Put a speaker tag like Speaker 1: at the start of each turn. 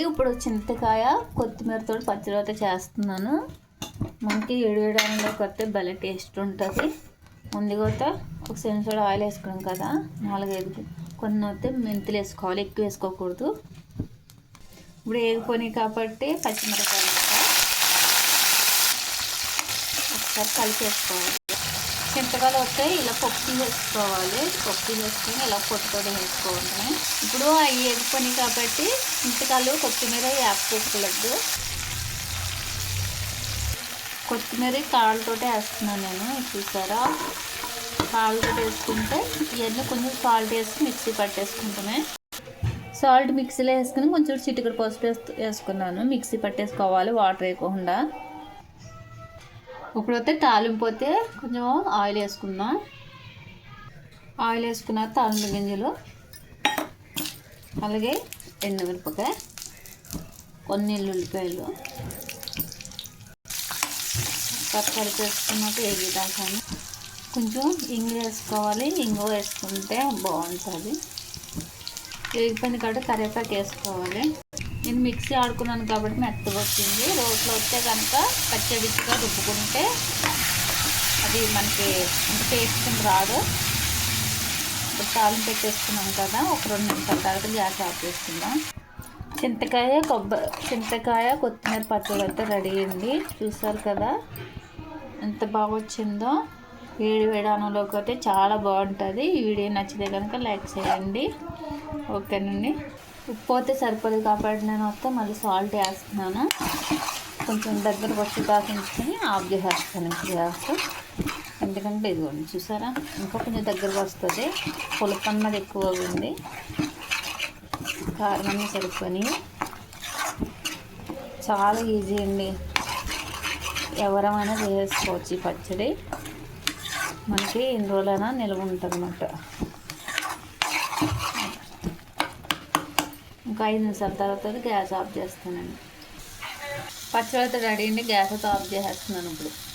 Speaker 1: ఇప్పుడు చింతకాయ కొత్తిమీరతో పచ్చడి అయితే చేస్తున్నాను. మనకి వేడివేయడంలో కొత్త భలే టేస్ట్ ఉంటుంది. ముందుగా ఒక చెంచా ఆయిల్ వేసుకున్నాం కదా, 4-5 కొన్ని అయితే మెంతులు వేసుకోవాలి, ఎక్కువ వేసుకోకూడదు. ఇప్పుడు వేగిపోయి కాబట్టి పచ్చిమిరపకాయలు ఒకసారి కలిపేసుకోవాలి. చింతకాయలు వస్తే ఇలా పప్పు వేసుకోవాలి, పప్పు వేసుకొని ఇలా పొట్టుతో వేసుకోవాలి. ఇప్పుడు అవి వేగిపోయి కాబట్టి చింతకాయలు కొత్తిమీర వేపుకోకూడదు. కొత్తిమీర కాళ్ళతో వేస్తున్నాను నేను, చూసారా? కాళ్ళతో వేసుకుంటే ఇవన్నీ కొంచెం సాల్ట్ వేసి మిక్సీ పట్టేసుకుంటామే. సాల్ట్ మిక్సీలో వేసుకుని కొంచెం చిటికెడు పసుపు వేసుకున్నాను. మిక్సీ పట్టేసుకోవాలి వాటర్ వేయకుండా. ఇప్పుడైతే తాలింపు అయితే కొంచెం ఆయిల్ వేసుకుందాం. ఆయిల్ వేసుకున్న తాలింపు గింజలు, అలాగే ఎండుమిరపకాయ, కొన్ని ఉల్లిపాయలు కలిపేసుకున్నాక వేగిదాకాను కొంచెం ఇంగు వేసుకోవాలి. ఇంగు వేసుకుంటే బాగుంటుంది. వేగిపోయింది కాబట్టి కరివేపాకు వేసుకోవాలి. నేను మిక్సీ ఆడుకున్నాను కాబట్టి మెత్తగా వచ్చింది. రోట్లో వస్తే కనుక పచ్చడిగా రుబ్బుకుంటే అది మనకి టేస్ట్ రాదు. ఇప్పుడు తాలింపు పెట్టేసుకున్నాం కదా, ఒక 2 నిమిషాల తర్వాత గ్యాస్ ఆఫ్ చేసుకుందాం. చింతకాయ కొత్తిమీర పచ్చడి అయితే రెడీ అయింది. చూసారు కదా ఎంత బాగా వచ్చిందో. వేడి అన్నంలోకి అయితే చాలా బాగుంటుంది. ఈ వీడియో నచ్చితే కనుక లైక్ చేయండి. ఓకేనండి. ఉప్పు అయితే సరిపోదు కాబట్టి నేను వస్తే మళ్ళీ సాల్ట్ వేస్తున్నాను. కొంచెం దగ్గరకు వచ్చి దాకించుకొని ఆఫ్ చేసేస్తాను గ్యాస్. ఎందుకంటే ఇదిగోండి చూసారా, ఇంకా కొంచెం దగ్గరకు వస్తుంది. పులుపు అన్నది ఎక్కువ ఉంది, కారం అన్నీ సరిపోయి. చాలా ఈజీ అండి, ఎవరైనా చేసుకోవచ్చు ఈ పచ్చడి. మనకి ఎన్ని రోజులైనా నిల్వ ఉంటుంది అన్నమాట. ఇంకా 5 నిమిషాల తర్వాత గ్యాస్ ఆఫ్ చేస్తానండి. పచ్చడి అయితే రెడీ అండి. గ్యాస్ అయితే ఆఫ్ చేసేస్తున్నాను ఇప్పుడు.